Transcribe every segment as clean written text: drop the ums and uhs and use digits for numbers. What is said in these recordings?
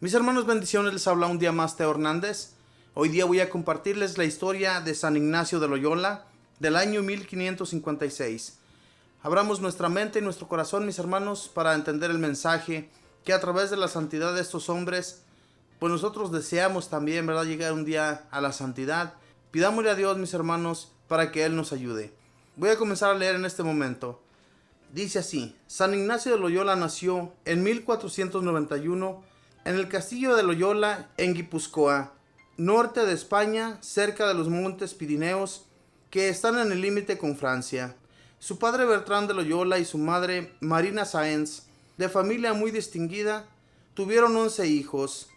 Mis hermanos, bendiciones, les habla un día más Teo Hernández. Hoy día voy a compartirles la historia de San Ignacio de Loyola del año 1556. Abramos nuestra mente y nuestro corazón, mis hermanos, para entender el mensaje que a través de la santidad de estos hombres, pues nosotros deseamos también, ¿verdad?, llegar un día a la santidad. Pidámosle a Dios, mis hermanos, para que Él nos ayude. Voy a comenzar a leer en este momento. Dice así: San Ignacio de Loyola nació en 1491 en el castillo de Loyola, en Guipúzcoa, norte de España, cerca de los montes Pirineos, que están en el límite con Francia. Su padre Bertrán de Loyola y su madre Marina Sáenz, de familia muy distinguida, tuvieron 11 hijos,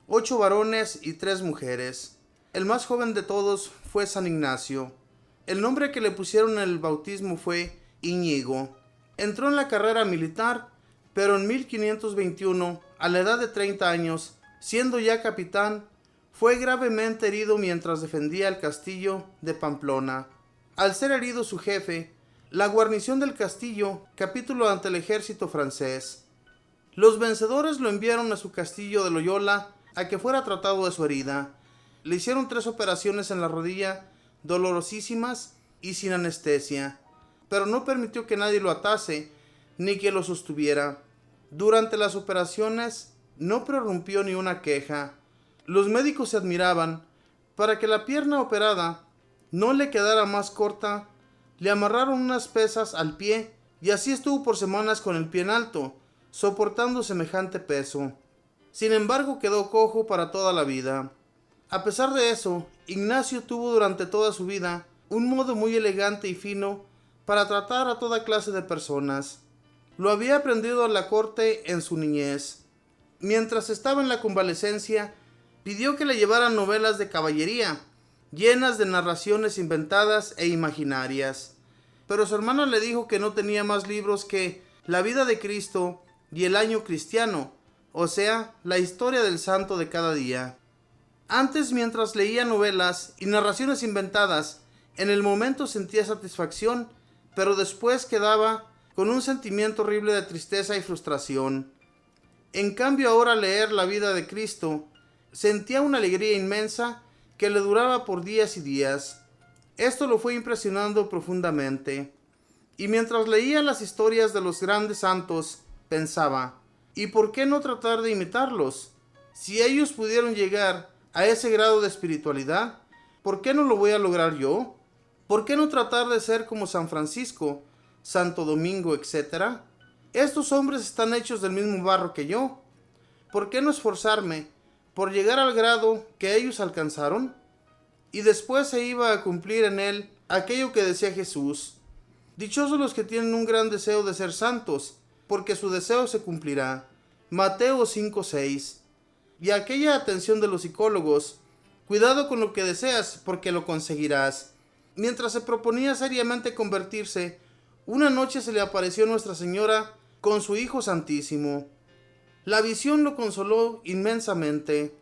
8 varones y 3 mujeres. El más joven de todos fue San Ignacio. El nombre que le pusieron en el bautismo fue Íñigo. Entró en la carrera militar, pero en 1521, a la edad de 30 años, siendo ya capitán, fue gravemente herido mientras defendía el castillo de Pamplona. Al ser herido su jefe, la guarnición del castillo capituló ante el ejército francés. Los vencedores lo enviaron a su castillo de Loyola a que fuera tratado de su herida. Le hicieron 3 operaciones en la rodilla, dolorosísimas y sin anestesia, pero no permitió que nadie lo atase ni que lo sostuviera. Durante las operaciones no prorrumpió ni una queja. Los médicos se admiraban. Para que la pierna operada no le quedara más corta, le amarraron unas pesas al pie y así estuvo por semanas con el pie en alto, soportando semejante peso. Sin embargo, quedó cojo para toda la vida. A pesar de eso, Ignacio tuvo durante toda su vida un modo muy elegante y fino para tratar a toda clase de personas. Lo había aprendido a la corte en su niñez. Mientras estaba en la convalecencia, pidió que le llevaran novelas de caballería, llenas de narraciones inventadas e imaginarias. Pero su hermana le dijo que no tenía más libros que La vida de Cristo y El año cristiano, o sea, la historia del santo de cada día. Antes, mientras leía novelas y narraciones inventadas, en el momento sentía satisfacción, pero después quedaba con un sentimiento horrible de tristeza y frustración. En cambio, ahora al leer la vida de Cristo, sentía una alegría inmensa que le duraba por días y días. Esto lo fue impresionando profundamente. Y mientras leía las historias de los grandes santos, pensaba, ¿y por qué no tratar de imitarlos? Si ellos pudieron llegar a ese grado de espiritualidad, ¿por qué no lo voy a lograr yo? ¿Por qué no tratar de ser como San Francisco, Santo Domingo, etcétera? Estos hombres están hechos del mismo barro que yo. ¿Por qué no esforzarme por llegar al grado que ellos alcanzaron? Y después se iba a cumplir en él aquello que decía Jesús: dichosos los que tienen un gran deseo de ser santos, porque su deseo se cumplirá. Mateo 5:6. Y aquella atención de los psicólogos: cuidado con lo que deseas, porque lo conseguirás. Mientras se proponía seriamente convertirse, una noche se le apareció Nuestra Señora con su Hijo Santísimo. La visión lo consoló inmensamente.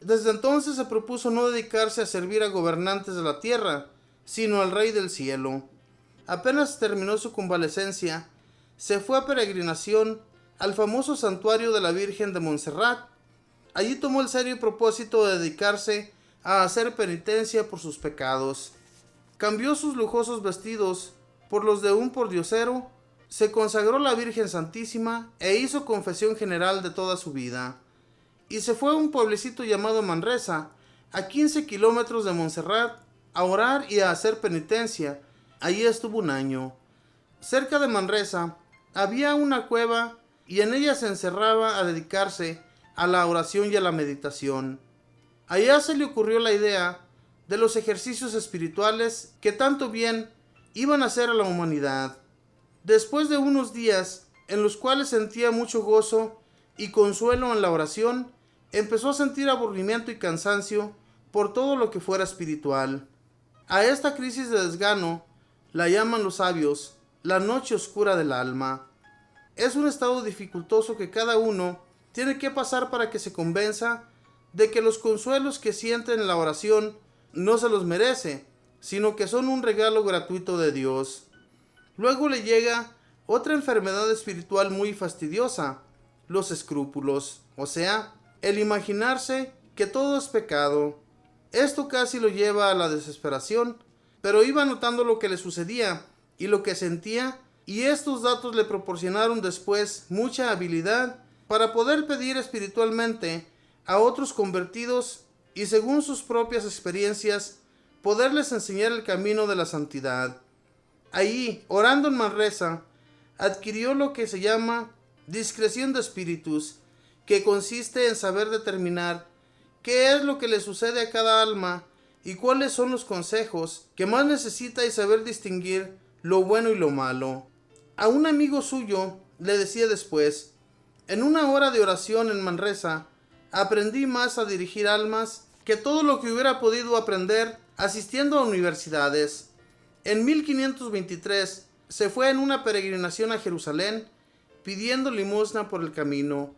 Desde entonces se propuso no dedicarse a servir a gobernantes de la tierra, sino al Rey del cielo. Apenas terminó su convalecencia, se fue a peregrinación al famoso santuario de la Virgen de Montserrat. Allí tomó el serio propósito de dedicarse a hacer penitencia por sus pecados. Cambió sus lujosos vestidos por los de un pordiosero, se consagró a la Virgen Santísima e hizo confesión general de toda su vida. Y se fue a un pueblecito llamado Manresa, a 15 kilómetros de Montserrat, a orar y a hacer penitencia. Allí estuvo un año. Cerca de Manresa había una cueva y en ella se encerraba a dedicarse a la oración y a la meditación. Allá se le ocurrió la idea de los ejercicios espirituales que tanto bien iban a hacer a la humanidad. Después de unos días en los cuales sentía mucho gozo y consuelo en la oración, empezó a sentir aburrimiento y cansancio por todo lo que fuera espiritual. A esta crisis de desgano la llaman los sabios la noche oscura del alma. Es un estado dificultoso que cada uno tiene que pasar para que se convenza de que los consuelos que siente en la oración no se los merece, sino que son un regalo gratuito de Dios. Luego le llega otra enfermedad espiritual muy fastidiosa, los escrúpulos, o sea, el imaginarse que todo es pecado. Esto casi lo lleva a la desesperación, pero iba notando lo que le sucedía y lo que sentía, y estos datos le proporcionaron después mucha habilidad para poder pedir espiritualmente a otros convertidos y, según sus propias experiencias, poderles enseñar el camino de la santidad. Allí, orando en Manresa, adquirió lo que se llama discreción de espíritus, que consiste en saber determinar qué es lo que le sucede a cada alma y cuáles son los consejos que más necesita, y saber distinguir lo bueno y lo malo. A un amigo suyo le decía después: en una hora de oración en Manresa aprendí más a dirigir almas que todo lo que hubiera podido aprender asistiendo a universidades. En 1523 se fue en una peregrinación a Jerusalén pidiendo limosna por el camino.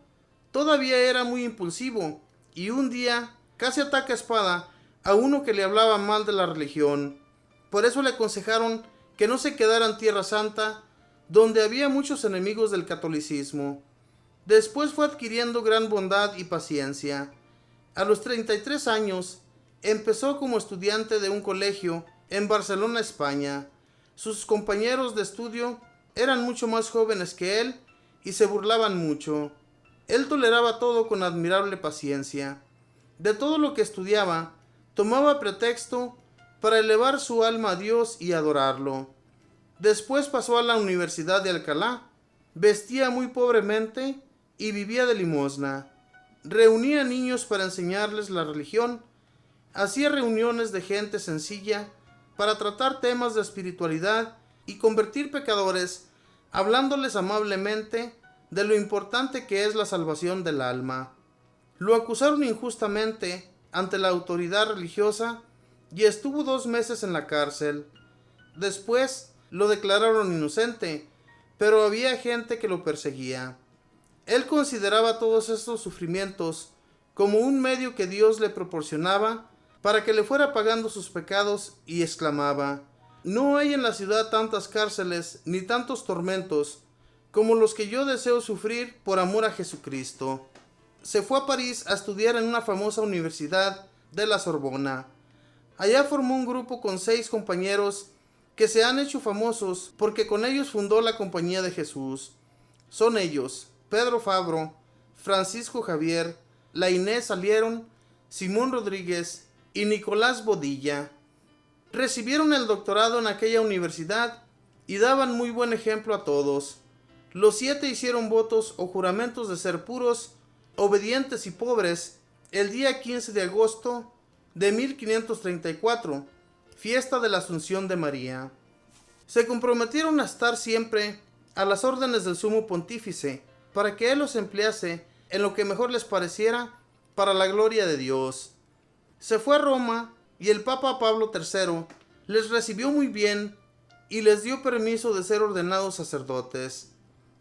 Todavía era muy impulsivo y un día casi ataca a espada a uno que le hablaba mal de la religión. Por eso le aconsejaron que no se quedara en Tierra Santa, donde había muchos enemigos del catolicismo. Después fue adquiriendo gran bondad y paciencia. A los 33 años empezó como estudiante de un colegio en Barcelona, España. Sus compañeros de estudio eran mucho más jóvenes que él y se burlaban mucho. Él toleraba todo con admirable paciencia. De todo lo que estudiaba, tomaba pretexto para elevar su alma a Dios y adorarlo. Después pasó a la Universidad de Alcalá. Vestía muy pobremente y vivía de limosna. Reunía niños para enseñarles la religión. Hacía reuniones de gente sencilla para tratar temas de espiritualidad y convertir pecadores, hablándoles amablemente de lo importante que es la salvación del alma. Lo acusaron injustamente ante la autoridad religiosa y estuvo 2 meses en la cárcel. Después lo declararon inocente, pero había gente que lo perseguía. Él consideraba todos estos sufrimientos como un medio que Dios le proporcionaba para que le fuera pagando sus pecados, y exclamaba: no hay en la ciudad tantas cárceles ni tantos tormentos como los que yo deseo sufrir por amor a Jesucristo. Se fue a París a estudiar en una famosa universidad de la Sorbona. Allá formó un grupo con 6 compañeros que se han hecho famosos porque con ellos fundó la Compañía de Jesús. Son ellos: Pedro Fabro, Francisco Javier, la Inés Salieron, Simón Rodríguez y Nicolás Bodilla. Recibieron el doctorado en aquella universidad y daban muy buen ejemplo a todos. Los 7 hicieron votos o juramentos de ser puros, obedientes y pobres el día 15 de agosto de 1534, fiesta de la Asunción de María. Se comprometieron a estar siempre a las órdenes del sumo pontífice, para que él los emplease en lo que mejor les pareciera para la gloria de Dios. Se fue a Roma y el Papa Pablo III les recibió muy bien y les dio permiso de ser ordenados sacerdotes.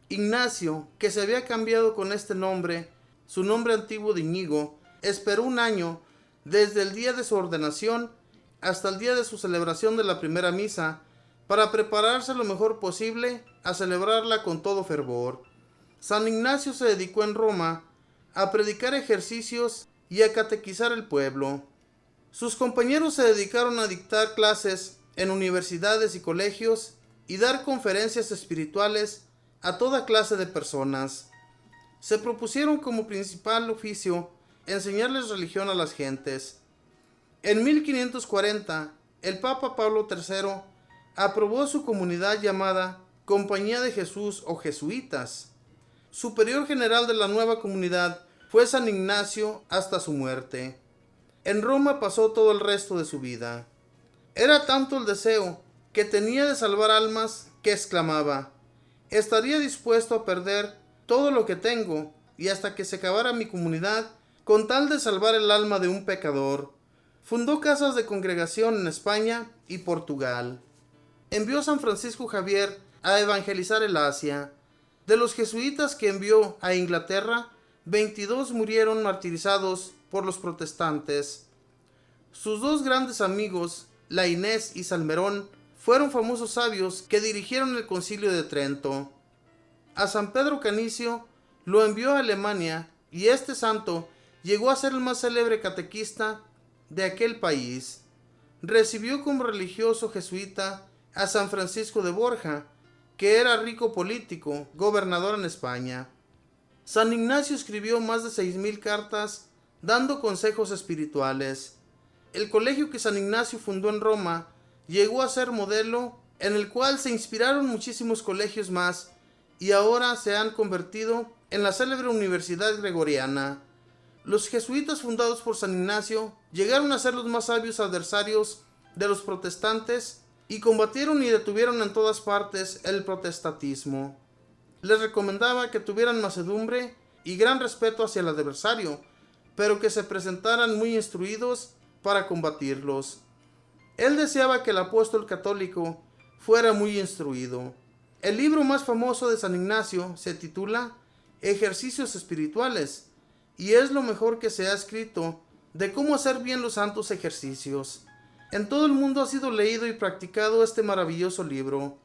Ignacio, que se había cambiado con este nombre, su nombre antiguo de Íñigo, esperó 1 año desde el día de su ordenación hasta el día de su celebración de la primera misa, para prepararse lo mejor posible a celebrarla con todo fervor. San Ignacio se dedicó en Roma a predicar ejercicios y a catequizar el pueblo. Sus compañeros se dedicaron a dictar clases en universidades y colegios y dar conferencias espirituales a toda clase de personas. Se propusieron como principal oficio enseñarles religión a las gentes. En 1540, el Papa Pablo III aprobó su comunidad llamada Compañía de Jesús o Jesuitas. Superior general de la nueva comunidad fue San Ignacio hasta su muerte. En Roma pasó todo el resto de su vida. Era tanto el deseo que tenía de salvar almas que exclamaba: estaría dispuesto a perder todo lo que tengo y hasta que se acabara mi comunidad con tal de salvar el alma de un pecador. Fundó casas de congregación en España y Portugal. Envió a San Francisco Javier a evangelizar el Asia. De los jesuitas que envió a Inglaterra, 22 murieron martirizados por los protestantes. Sus 2 grandes amigos, la Inés y Salmerón, fueron famosos sabios que dirigieron el Concilio de Trento. A San Pedro Canicio lo envió a Alemania, y este santo llegó a ser el más célebre catequista de aquel país. Recibió como religioso jesuita a San Francisco de Borja, que era rico político, gobernador en España. San Ignacio escribió más de 6,000 cartas dando consejos espirituales. El colegio que San Ignacio fundó en Roma llegó a ser modelo en el cual se inspiraron muchísimos colegios más y ahora se han convertido en la célebre Universidad Gregoriana. Los jesuitas fundados por San Ignacio llegaron a ser los más sabios adversarios de los protestantes y combatieron y detuvieron en todas partes el protestantismo. Les recomendaba que tuvieran mansedumbre y gran respeto hacia el adversario, pero que se presentaran muy instruidos para combatirlos. Él deseaba que el apóstol católico fuera muy instruido. El libro más famoso de San Ignacio se titula Ejercicios Espirituales, y es lo mejor que se ha escrito de cómo hacer bien los santos ejercicios. En todo el mundo ha sido leído y practicado este maravilloso libro.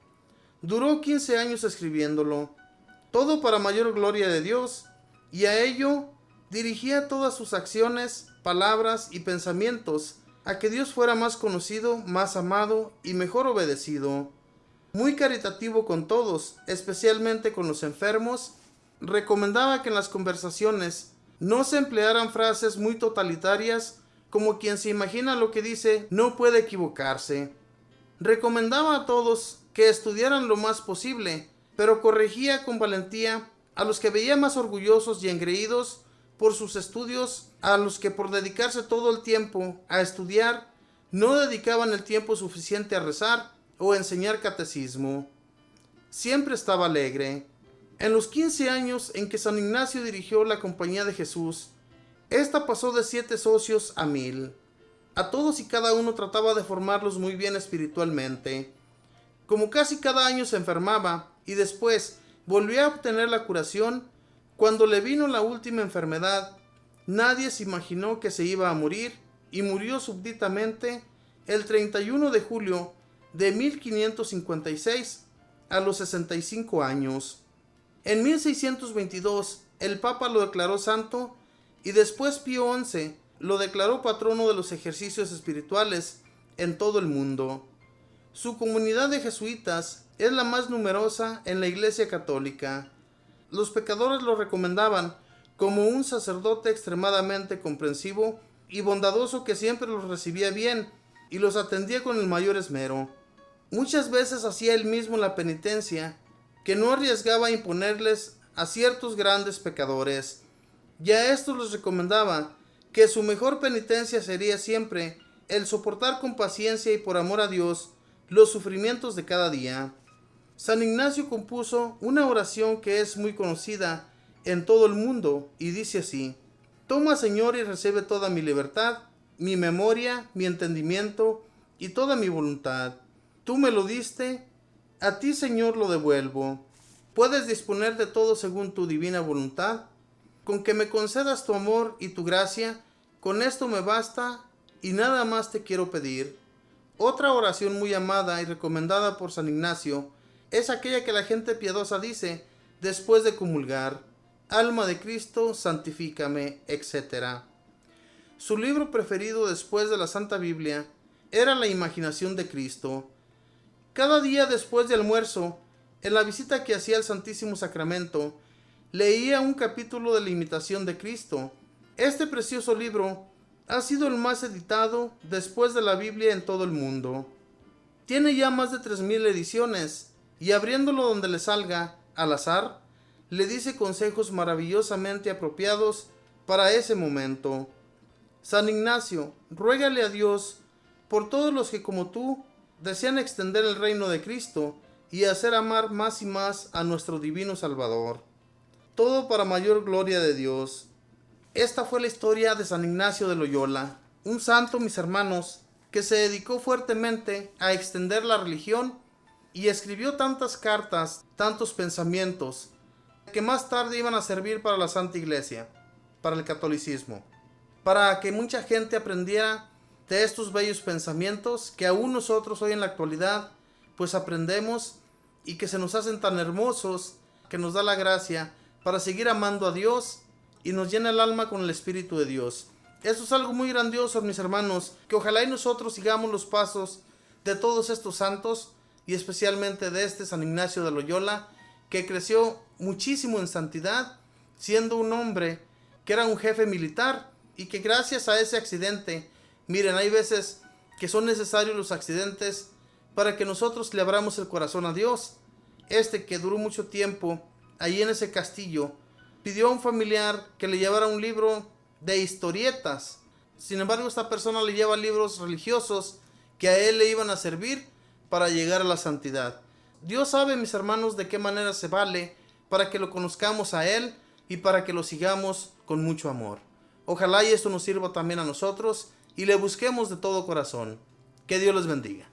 Duró 15 años escribiéndolo, todo para mayor gloria de Dios, y a ello dirigía todas sus acciones, palabras y pensamientos a que Dios fuera más conocido, más amado y mejor obedecido. Muy caritativo con todos, especialmente con los enfermos, recomendaba que en las conversaciones no se emplearan frases muy totalitarias como quien se imagina lo que dice no puede equivocarse. Recomendaba a todos que estudiaran lo más posible, pero corregía con valentía a los que veía más orgullosos y engreídos por sus estudios, a los que por dedicarse todo el tiempo a estudiar no dedicaban el tiempo suficiente a rezar o enseñar catecismo. Siempre estaba alegre. En los 15 años en que San Ignacio dirigió la Compañía de Jesús, esta pasó de 7 socios a 1,000. A todos y cada uno trataba de formarlos muy bien espiritualmente. Como casi cada año se enfermaba y después volvió a obtener la curación, cuando le vino la última enfermedad, nadie se imaginó que se iba a morir y murió súbitamente el 31 de julio de 1556 a los 65 años. En 1622 el Papa lo declaró santo y después Pío XI lo declaró patrono de los ejercicios espirituales en todo el mundo. Su comunidad de jesuitas es la más numerosa en la Iglesia Católica. Los pecadores lo recomendaban como un sacerdote extremadamente comprensivo y bondadoso que siempre los recibía bien y los atendía con el mayor esmero. Muchas veces hacía él mismo la penitencia, que no arriesgaba a imponerles a ciertos grandes pecadores, y a estos les recomendaba que su mejor penitencia sería siempre el soportar con paciencia y por amor a Dios los sufrimientos de cada día. San Ignacio compuso una oración que es muy conocida en todo el mundo y dice así: Toma, Señor, y recibe toda mi libertad, mi memoria, mi entendimiento y toda mi voluntad. Tú me lo diste, a ti, Señor, lo devuelvo. Puedes disponer de todo según tu divina voluntad. Con que me concedas tu amor y tu gracia, con esto me basta y nada más te quiero pedir. Otra oración muy amada y recomendada por San Ignacio es aquella que la gente piadosa dice después de comulgar: Alma de Cristo, santifícame, etc. Su libro preferido después de la Santa Biblia era La Imaginación de Cristo. Cada día después de almuerzo, en la visita que hacía al Santísimo Sacramento, leía un capítulo de la Imitación de Cristo. Este precioso libro ha sido el más editado después de la Biblia en todo el mundo. Tiene ya más de 3,000 ediciones y abriéndolo donde le salga, al azar, le dice consejos maravillosamente apropiados para ese momento. San Ignacio, ruégale a Dios por todos los que como tú desean extender el reino de Cristo y hacer amar más y más a nuestro divino Salvador. Todo para mayor gloria de Dios. Esta fue la historia de San Ignacio de Loyola, un santo, mis hermanos, que se dedicó fuertemente a extender la religión y escribió tantas cartas, tantos pensamientos, que más tarde iban a servir para la Santa Iglesia, para el catolicismo, para que mucha gente aprendiera de estos bellos pensamientos que aún nosotros hoy en la actualidad pues aprendemos y que se nos hacen tan hermosos, que nos da la gracia para seguir amando a Dios y nos llena el alma con el Espíritu de Dios. Eso es algo muy grandioso, mis hermanos, que ojalá y nosotros sigamos los pasos de todos estos santos y especialmente de este San Ignacio de Loyola, que creció muchísimo en santidad, siendo un hombre que era un jefe militar y que gracias a ese accidente, miren, hay veces que son necesarios los accidentes para que nosotros le abramos el corazón a Dios. Que duró mucho tiempo ahí en ese castillo, pidió a un familiar que le llevara un libro de historietas. Sin embargo, esta persona le lleva libros religiosos que a él le iban a servir para llegar a la santidad. Dios sabe, mis hermanos, de qué manera se vale para que lo conozcamos a Él y para que lo sigamos con mucho amor. Ojalá y esto nos sirva también a nosotros y le busquemos de todo corazón. Que Dios les bendiga.